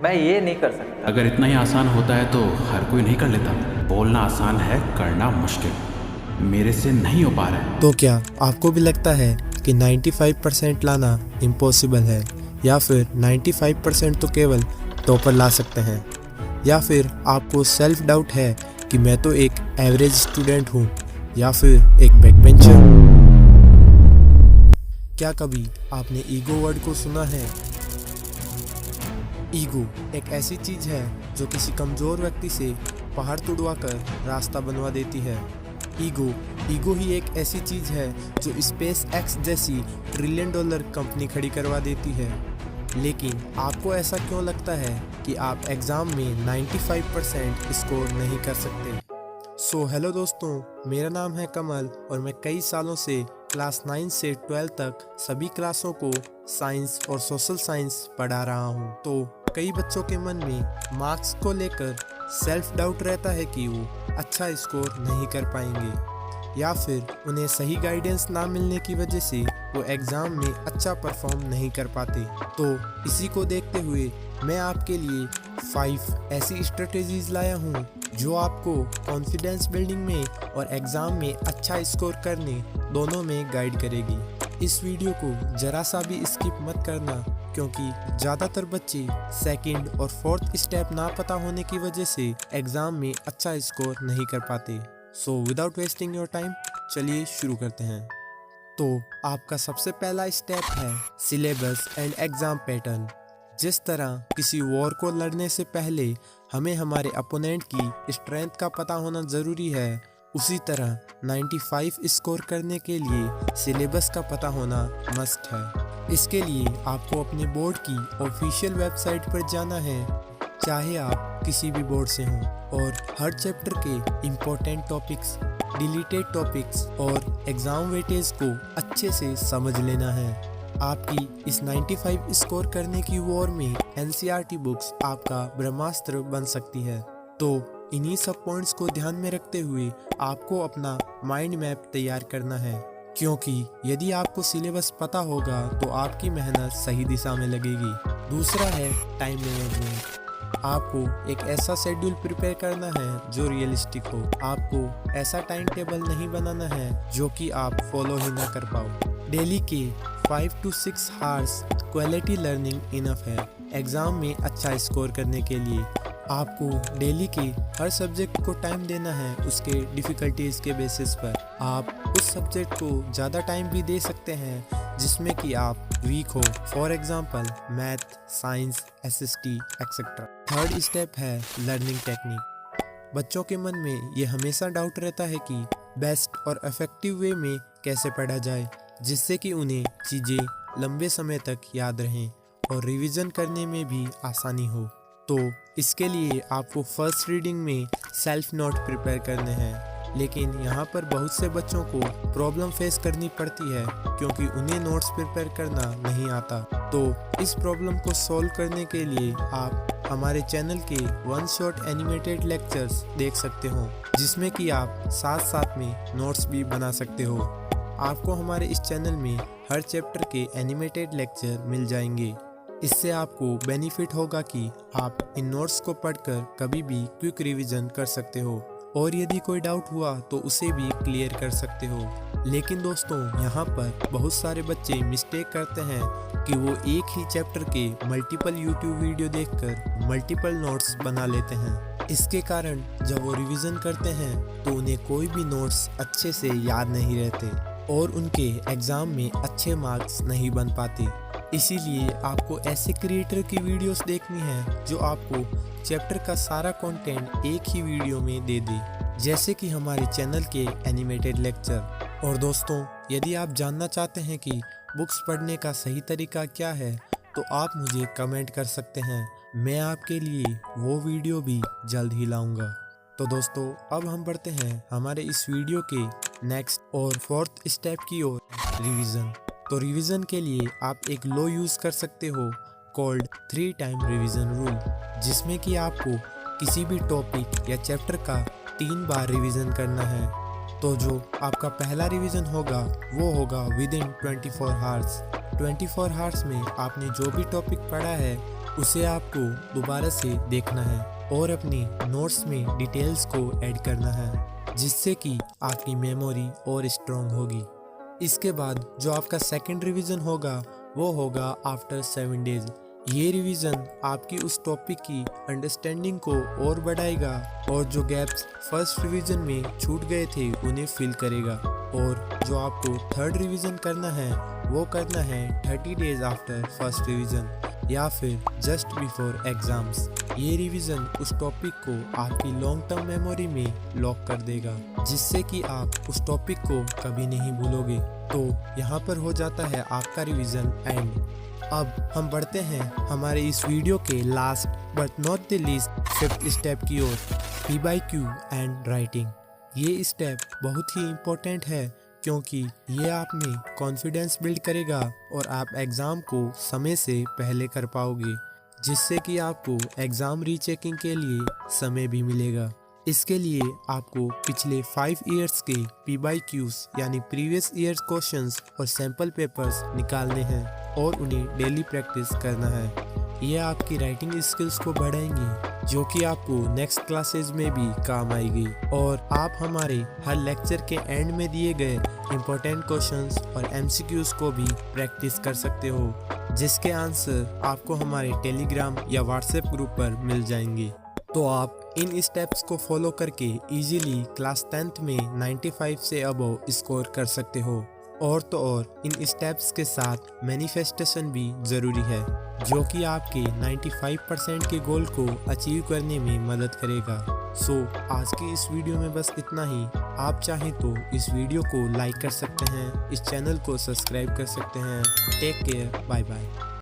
मैं ये नहीं कर सकता। अगर इतना ही आसान होता है तो हर कोई नहीं कर लेता। बोलना आसान है, करना मुश्किल। मेरे से नहीं हो पा रहा है। तो क्या आपको भी लगता है कि 95% लाना इम्पॉसिबल है, या फिर 95% तो केवल टॉपर ला सकते हैं, या फिर आपको सेल्फ डाउट है कि मैं तो एक एवरेज स्टूडेंट हूँ, या फिर एक बैकबेंचर। क्या कभी आपने ईगो वर्ड को सुना है? ईगो एक ऐसी चीज है जो किसी कमजोर व्यक्ति से पहाड़ तुड़वाकर रास्ता बनवा देती है। ईगो ही एक ऐसी चीज है जो स्पेस एक्स जैसी $1 ट्रिलियन कंपनी खड़ी करवा देती है। लेकिन आपको ऐसा क्यों लगता है कि आप एग्जाम में 95% स्कोर नहीं कर सकते? हेलो दोस्तों, मेरा नाम है कमल और मैं कई सालों से क्लास 9 से 12 तक सभी क्लासों को साइंस और सोशल साइंस पढ़ा रहा हूँ। तो कई बच्चों के मन में मार्क्स को लेकर सेल्फ डाउट रहता है कि वो अच्छा स्कोर नहीं कर पाएंगे, या फिर उन्हें सही गाइडेंस ना मिलने की वजह से वो एग्ज़ाम में अच्छा परफॉर्म नहीं कर पाते। तो इसी को देखते हुए मैं आपके लिए 5 ऐसी स्ट्रेटेजीज लाया हूँ जो आपको कॉन्फिडेंस बिल्डिंग में और एग्ज़ाम में अच्छा स्कोर करने दोनों में गाइड करेगी। इस वीडियो को जरा सा भी स्किप मत करना, क्योंकि ज़्यादातर बच्चे सेकंड और फोर्थ स्टेप ना पता होने की वजह से एग्ज़ाम में अच्छा स्कोर नहीं कर पाते। So without wasting your time, चलिए शुरू करते हैं। तो आपका सबसे पहला स्टेप है सिलेबस एंड एग्ज़ाम पैटर्न। जिस तरह किसी वॉर को लड़ने से पहले हमें हमारे अपोनेंट की स्ट्रेंथ का पता होना ज़रूरी है, उसी तरह 95 स्कोर करने के लिए सिलेबस का पता होना मस्ट है। इसके लिए आपको अपने बोर्ड की ऑफिशियल वेबसाइट पर जाना है, चाहे आप किसी भी बोर्ड से हों, और हर चैप्टर के इम्पोर्टेंट टॉपिक्स, डिलीटेड टॉपिक्स और एग्ज़ाम वेटेज को अच्छे से समझ लेना है। आपकी इस 95 स्कोर करने की वॉर में NCERT बुक्स आपका ब्रह्मास्त्र बन सकती है। तो इन्हीं सब पॉइंट्स को ध्यान में रखते हुए आपको अपना माइंड मैप तैयार करना है, क्योंकि यदि आपको सिलेबस पता होगा तो आपकी मेहनत सही दिशा में लगेगी। दूसरा है टाइम मैनेजमेंट। आपको एक ऐसा शेड्यूल प्रिपेयर करना है जो रियलिस्टिक हो। आपको ऐसा टाइम टेबल नहीं बनाना है जो कि आप फॉलो ही ना कर पाओ। डेली के 5 to 6 hours quality learning enough है एग्ज़ाम में अच्छा स्कोर करने के लिए। आपको डेली के हर सब्जेक्ट को टाइम देना है उसके डिफ़िकल्टीज़ के बेसिस पर। आप उस सब्जेक्ट को ज़्यादा टाइम भी दे सकते हैं जिसमें कि आप वीक हो, for example math, science, SST etcetera. Third step है लर्निंग टेक्निक। बच्चों के मन में ये हमेशा डाउट रहता है कि बेस्ट और इफ़ेक्टिव वे में कैसे पढ़ा जाए, जिससे कि उन्हें चीज़ें लंबे समय तक याद रहें और रिवीजन करने में भी आसानी हो। तो इसके लिए आपको फर्स्ट रीडिंग में सेल्फ नोट प्रिपेयर करने हैं, लेकिन यहाँ पर बहुत से बच्चों को प्रॉब्लम फेस करनी पड़ती है क्योंकि उन्हें नोट्स प्रिपेयर करना नहीं आता। तो इस प्रॉब्लम को सॉल्व करने के लिए आप हमारे चैनल के 1 शॉट एनिमेटेड लेक्चर्स देख सकते हो, जिसमें कि आप साथ साथ में नोट्स भी बना सकते हो। आपको हमारे इस चैनल में हर चैप्टर के एनिमेटेड लेक्चर मिल जाएंगे। इससे आपको बेनिफिट होगा कि आप इन नोट्स को पढ़कर कभी भी क्विक रिवीजन कर सकते हो, और यदि कोई डाउट हुआ तो उसे भी क्लियर कर सकते हो। लेकिन दोस्तों, यहाँ पर बहुत सारे बच्चे मिस्टेक करते हैं कि वो एक ही चैप्टर के मल्टीपल यूट्यूब वीडियो देखकर मल्टीपल नोट्स बना लेते हैं। इसके कारण जब वो रिवीजन करते हैं तो उन्हें कोई भी नोट्स अच्छे से याद नहीं रहते और उनके एग्ज़ाम में अच्छे मार्क्स नहीं बन पाते। इसीलिए आपको ऐसे क्रिएटर की वीडियोस देखनी है जो आपको चैप्टर का सारा कंटेंट एक ही वीडियो में दे दे, जैसे कि हमारे चैनल के एनिमेटेड लेक्चर। और दोस्तों, यदि आप जानना चाहते हैं कि बुक्स पढ़ने का सही तरीका क्या है तो आप मुझे कमेंट कर सकते हैं। मैं आपके लिए वो वीडियो भी जल्द ही लाऊंगा। तो दोस्तों, अब हम बढ़ते हैं हमारे इस वीडियो के नेक्स्ट और फोर्थ स्टेप की ओर, रिवीजन। तो रिवीजन के लिए आप एक लॉ यूज़ कर सकते हो कॉल्ड 3 टाइम रिवीजन रूल, जिसमें कि आपको किसी भी टॉपिक या चैप्टर का 3 बार रिवीजन करना है। तो जो आपका पहला रिवीजन होगा वो होगा विद इन 24 आवर्स। 24 आवर्स में आपने जो भी टॉपिक पढ़ा है उसे आपको दोबारा से देखना है और अपनी नोट्स में डिटेल्स को ऐड करना है, जिससे कि आपकी मेमोरी और स्ट्रॉन्ग होगी। इसके बाद जो आपका सेकंड रिवीजन होगा वो होगा आफ्टर 7 डेज। ये रिवीजन आपकी उस टॉपिक की अंडरस्टैंडिंग को और बढ़ाएगा और जो गैप्स फर्स्ट रिवीजन में छूट गए थे उन्हें फिल करेगा। और जो आपको थर्ड रिवीजन करना है वो करना है 30 डेज आफ्टर फर्स्ट रिवीजन या फिर जस्ट बिफोर एग्जाम्स। ये रिवीजन उस टॉपिक को आपकी लॉन्ग टर्म मेमोरी में लॉक कर देगा, जिससे कि आप उस टॉपिक को कभी नहीं भूलोगे। तो यहाँ पर हो जाता है आपका रिवीजन एंड। अब हम बढ़ते हैं हमारे इस वीडियो के last but not the least 5th step की ओर, PYQ एंड राइटिंग। ये स्टेप बहुत ही इम्पोर्टेंट है क्योंकि ये आप में कॉन्फिडेंस बिल्ड करेगा और आप एग्ज़ाम को समय से पहले कर पाओगे, जिससे कि आपको एग्ज़ाम रीचेकिंग के लिए समय भी मिलेगा। इसके लिए आपको पिछले 5 इयर्स के PYQs यानी प्रीवियस ईयर्स क्वेश्चंस और सैम्पल पेपर्स निकालने हैं और उन्हें डेली प्रैक्टिस करना है। ये आपकी राइटिंग स्किल्स को बढ़ाएंगी, जो कि आपको नेक्स्ट क्लासेस में भी काम आएगी। और आप हमारे हर लेक्चर के एंड में दिए गए इम्पोर्टेंट क्वेश्चंस और MCQs को भी प्रैक्टिस कर सकते हो, जिसके आंसर आपको हमारे टेलीग्राम या व्हाट्सएप ग्रुप पर मिल जाएंगे। तो आप इन स्टेप्स को फॉलो करके इजीली क्लास 10th में 95 से अबव स्कोर कर सकते हो। और तो और इन स्टेप्स के साथ मैनिफेस्टेशन भी ज़रूरी है, जो कि आपके 95% के गोल को अचीव करने में मदद करेगा। सो आज की इस वीडियो में बस इतना ही। आप चाहें तो इस वीडियो को लाइक कर सकते हैं, इस चैनल को सब्सक्राइब कर सकते हैं। Take care, bye bye.